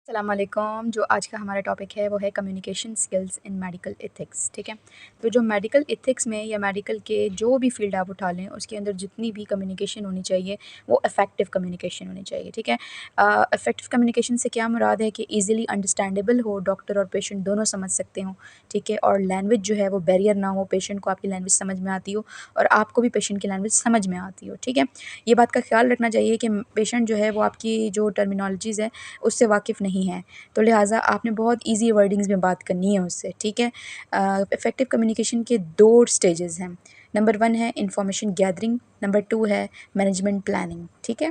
अस्सलाम वालेकुम। जो आज का हमारा टॉपिक है वो है communication skills in medical ethics. ठीक है, तो जो मेडिकल एथिक्स में या मेडिकल के जो भी फील्ड आप उठा लें उसके अंदर जितनी भी कम्युनिकेशन होनी चाहिए वो इफ़ेक्टिव कम्युनिकेशन होनी चाहिए। ठीक है, इफ़ेक्टिव कम्युनिकेशन से क्या मुराद है कि ईज़िली अंडरस्टैंडेबल हो, डॉक्टर और पेशेंट दोनों समझ सकते हों। ठीक है, और लैंग्वेज जो है वो बैरियर ना हो, पेशेंट को आपकी लैंग्वेज समझ में आती हो और आपको भी पेशेंट की लैंग्वेज समझ में आती हो। ठीक है, ये बात का ख्याल रखना चाहिए कि पेशेंट जो है वो आपकी जो टर्मिनोलॉजीज़ है उससे वाकिफ़ नहीं है, तो लिहाजा आपने बहुत ईजी वर्डिंग्स में बात करनी है उससे। ठीक है, इफ़ेक्टिव कम्युनिकेशन के 2 स्टेजेस हैं। नंबर 1 है इंफॉर्मेशन गैदरिंग, नंबर 2 है मैनेजमेंट प्लानिंग। ठीक है,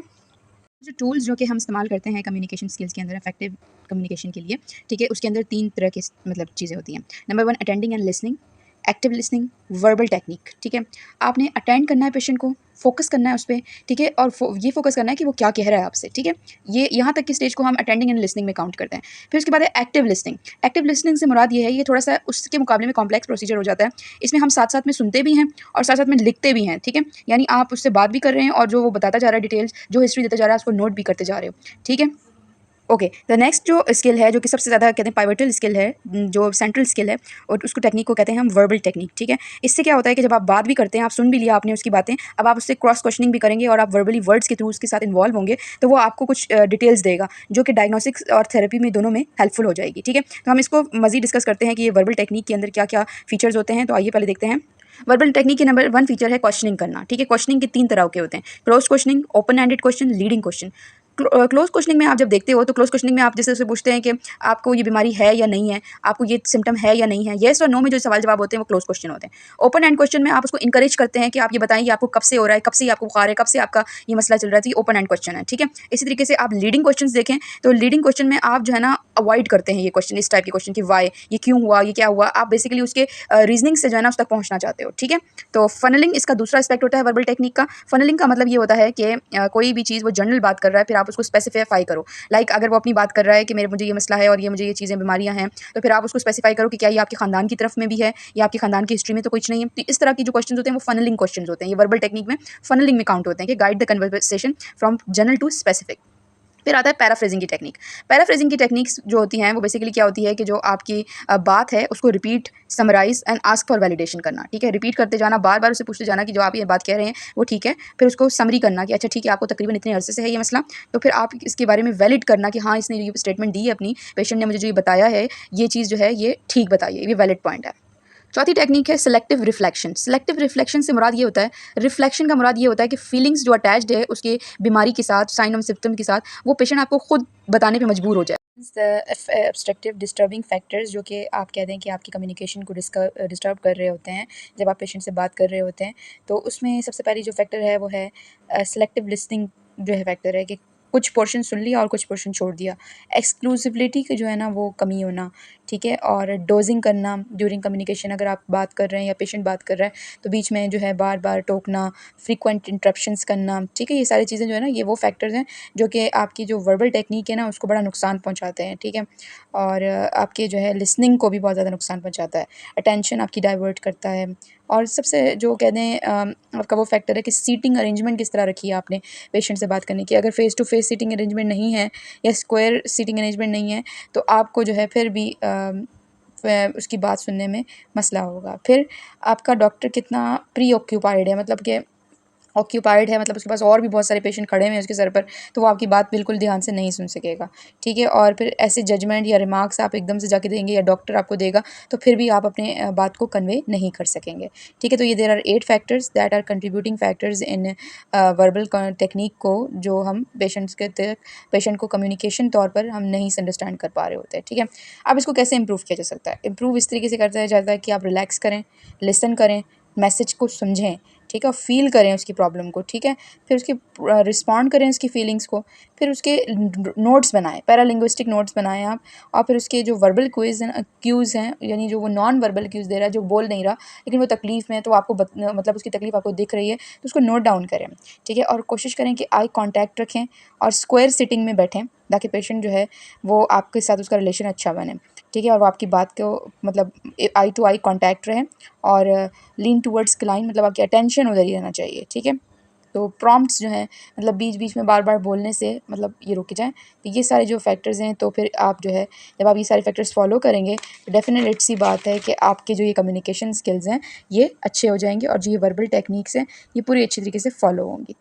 जो टूल्स जो कि हम इस्तेमाल करते हैं कम्युनिकेशन स्किल्स के अंदर इफेक्टिव कम्युनिकेशन के लिए, ठीक है, उसके अंदर 3 तरह की मतलब चीज़ें होती हैं। Number 1 attending and listening, active listening, verbal technique. ठीक है, आपने अटेंड करना है पेशेंट को, फोकस करना है उस पे, ठीक है, और ये फोकस करना है कि वो क्या कह रहा है आपसे। ठीक है, ये यहाँ तक की स्टेज को हम अटेंडिंग एंड लिसनिंग में काउंट करते हैं। फिर उसके बाद है एक्टिव लिसनिंग। एक्टिव लिसनिंग से मुराद ये है, ये थोड़ा सा उसके मुकाबले में कॉम्प्लेक्स प्रोसीजर हो जाता है। इसमें हम साथ साथ में सुनते भी हैं और साथ साथ में लिखते भी हैं। ठीक है, यानी आप उससे बात भी कर रहे हैं और जो वो बताता जा रहा है डिटेल्स, जो हिस्ट्री देता जा रहा है, उसको नोट भी करते जा रहे हो। ठीक है, ओके, द नेक्स्ट जो स्किल है, जो कि सबसे ज़्यादा कहते हैं पाइवटल स्किल है, जो सेंट्रल स्किल है, और उसको टेक्निक को कहते हैं हम वर्बल टेक्निक। ठीक है, इससे क्या होता है कि जब आप बात भी करते हैं, आप सुन भी लिया आपने उसकी बातें, अब आप उससे क्रॉस क्वेश्चनिंग भी करेंगे और आप वर्बली वर्ड्स के थ्रू उसके साथ इन्वॉल्व होंगे, तो वो आपको कुछ डिटेल्स देगा जो कि डायग्नोस्टिक्स और थेरेपी में दोनों में हेल्पफुल हो जाएगी। ठीक है, तो हम इसको मज़ीद डिस्कस करते हैं कि ये वर्बल टेक्निक के अंदर क्या क्या फीचर्स होते हैं। तो आइए पहले देखते हैं। वर्बल टेक्निक के नंबर 1 फीचर है क्वेश्चनिंग करना। ठीक है, क्वेश्चनिंग के 3 तरह के होते हैं: close questioning, open ended question, leading question. Close questioning में आप जब देखते हो तो क्लोज क्वेश्चनिंग में आप जैसे उससे पूछते हैं कि आपको ये बीमारी है या नहीं है, आपको ये सिम्टम है या नहीं है, येस और नो में जो सवाल जवाब होते हैं वो क्लोज क्वेश्चन होते हैं। ओपन एंड क्वेश्चन में आप उसको इंकरेज करते हैं कि आप ये बताएं कि आपको कब से हो रहा है, कब से आपको बुखार है, कब से आपका ये मसला चल रहा है। तो ये ओपन एंड क्वेश्चन है। ठीक है, इसी तरीके से आप लीडिंग क्वेश्चन देखें तो लीडिंग क्वेश्चन में आप जो है ना अवॉइड करते हैं ये क्वेश्चन, इस टाइप के क्वेश्चन की वाई, ये क्यों हुआ, ये क्या हुआ, आप बेसिकली उसके रीजनिंग से जो है ना उस तक पहुंचना चाहते हो। ठीक है, तो फनलिंग इसका दूसरा एस्पेक्ट होता है वर्बल टेक्निक का। फनलिंग का मतलब ये होता है कि कोई भी चीज़ वो जनरल बात कर रहा है, फिर आप उसको स्पेसिफाई करो। लाइक अगर वो अपनी बात कर रहा है कि मेरे मुझे ये मसला है और ये मुझे ये चीज़ें बीमारियां हैं, तो फिर आप उसको स्पेसिफाई करो कि क्या ये आपके खानदान की तरफ में भी है या आपके खानदान की हिस्ट्री में तो कुछ नहीं है। तो इस तरह की जो क्वेश्चन होते हैं वो फनलिंग क्वेश्चन होते हैं। ये वर्बल टेक्निक में फनलिंग में काउंट होते हैं कि guide the conversation from general to specific. फिर आता है पैराफ्रेजिंग की टेक्निक। पैराफ्रेजिंग की टेक्निक्स जो होती हैं वो बेसिकली क्या होती है कि जो आपकी बात है उसको repeat, summarise and ask for validation करना। ठीक है, रिपीट करते जाना, बार बार उससे पूछते जाना कि जो आप ये बात कह रहे हैं वो ठीक है, फिर उसको समरी करना कि अच्छा ठीक है, आपको तकरीबन इतने अरसे से है ये मसला, तो फिर आप इसके बारे में वैलिड करना कि हाँ इसने ये स्टेटमेंट दी है अपनी, पेशेंट ने मुझे जो ये बताया है ये चीज़ जो है ये ठीक बताई है, ये वैलिड पॉइंट है। चौथी टेक्निक है सिलेक्टिव रिफ्लेक्शन। सिलेक्टिव रिफ्लेक्शन से मुराद ये होता है, रिफ्लेक्शन का मुराद ये होता है कि फीलिंग्स जो अटैच्ड है उसके बीमारी के साथ, साइन और सिम्टम के साथ, वो पेशेंट आपको खुद बताने पे मजबूर हो जाए। ऑब्स्ट्रक्टिव डिस्टर्बिंग फैक्टर्स जो कि आप कह दें कि आपकी कम्युनिकेशन को डिस्टर्ब कर रहे होते हैं जब आप पेशेंट से बात कर रहे होते हैं, तो उसमें सबसे पहली जो फैक्टर है वो है सेलेक्टिव लिसनिंग। जो है फैक्टर है कि कुछ पोर्शन सुन लिया और कुछ पोर्शन छोड़ दिया। एक्सक्लूसिविटी की जो है ना वो कमी होना। ठीक है, और डोजिंग करना ड्यूरिंग कम्युनिकेशन। अगर आप बात कर रहे हैं या पेशेंट बात कर रहा है तो बीच में जो है बार बार टोकना, फ्रीक्वेंट इंटरप्शंस करना। ठीक है, ये सारी चीज़ें जो है ना ये वो फैक्टर्स हैं जो कि आपकी जो वर्बल टेक्निक है ना उसको बड़ा नुकसान पहुंचाते हैं। ठीक है, और आपके जो है लिसनिंग को भी बहुत ज़्यादा नुकसान पहुंचाता है, अटेंशन आपकी डाइवर्ट करता है। और सबसे जो कह दें आपका वो फैक्टर है कि सीटिंग अरेंजमेंट किस तरह रखी है आपने पेशेंट से बात करने की। अगर face to face seating arrangement नहीं है या स्क्वायर सीटिंग अरेंजमेंट नहीं है तो आपको जो है फिर भी उसकी बात सुनने में मसला होगा। फिर आपका डॉक्टर कितना प्री ऑक्यूपाइड है, मतलब कि ऑक्यूपाइड है, मतलब उसके पास और भी बहुत सारे पेशेंट खड़े हुए हैं उसके सर पर, तो वो आपकी बात बिल्कुल ध्यान से नहीं सुन सकेगा। ठीक है, और फिर ऐसे जजमेंट या रिमार्क्स आप एकदम से जाके देंगे या डॉक्टर आपको देगा तो फिर भी आप अपने बात को कन्वे नहीं कर सकेंगे। ठीक है, तो ये there are 8 factors that are contributing factors in verbal technique को, जो हम पेशेंट को कम्युनिकेशन तौर पर हम नहीं अंडरस्टैंड कर पा रहे होते हैं। ठीक है, अब इसको कैसे इंप्रूव किया जा सकता है? इंप्रूव इस तरीके से करता जाता है कि आप रिलैक्स करें, लिसन करें, मैसेज को समझें। ठीक है, और फील करें उसकी प्रॉब्लम को। ठीक है, फिर उसकी रिस्पॉन्ड करें उसकी फीलिंग्स को, फिर उसके नोट्स बनाएं, पैरालिंग्विस्टिक नोट्स बनाएं आप, और फिर उसके जो वर्बल क्यूज़ हैं यानी जो वो नॉन वर्बल क्यूज़ दे रहा है, जो बोल नहीं रहा लेकिन वो तकलीफ़ में, तो आपको मतलब उसकी तकलीफ़ आपको दिख रही है तो उसको नोट डाउन करें। ठीक है, और कोशिश करें कि आई कॉन्टैक्ट रखें और स्क्वायर सिटिंग में बैठें ताकि पेशेंट जो है वो आपके साथ उसका रिलेशन अच्छा बने। ठीक है, और वो आपकी बात को मतलब आई टू आई कॉन्टैक्ट रहे और लीन टूवर्ड्स क्लाइंट, मतलब आपकी अटेंशन उधर ही रहना चाहिए। ठीक है, तो प्रॉम्प्ट्स जो हैं मतलब बीच बीच में बार बार बोलने से मतलब ये रुक जाएँ। तो ये सारे जो फैक्टर्स हैं, तो फिर आप जो है जब आप ये सारे फैक्टर्स फॉलो करेंगे तो डेफिनेट सी बात है कि आपके जो ये कम्युनिकेशन स्किल्स हैं ये अच्छे हो जाएंगे और जो ये वर्बल टेक्निक्स हैं ये पूरी अच्छी तरीके से फॉलो होंगी।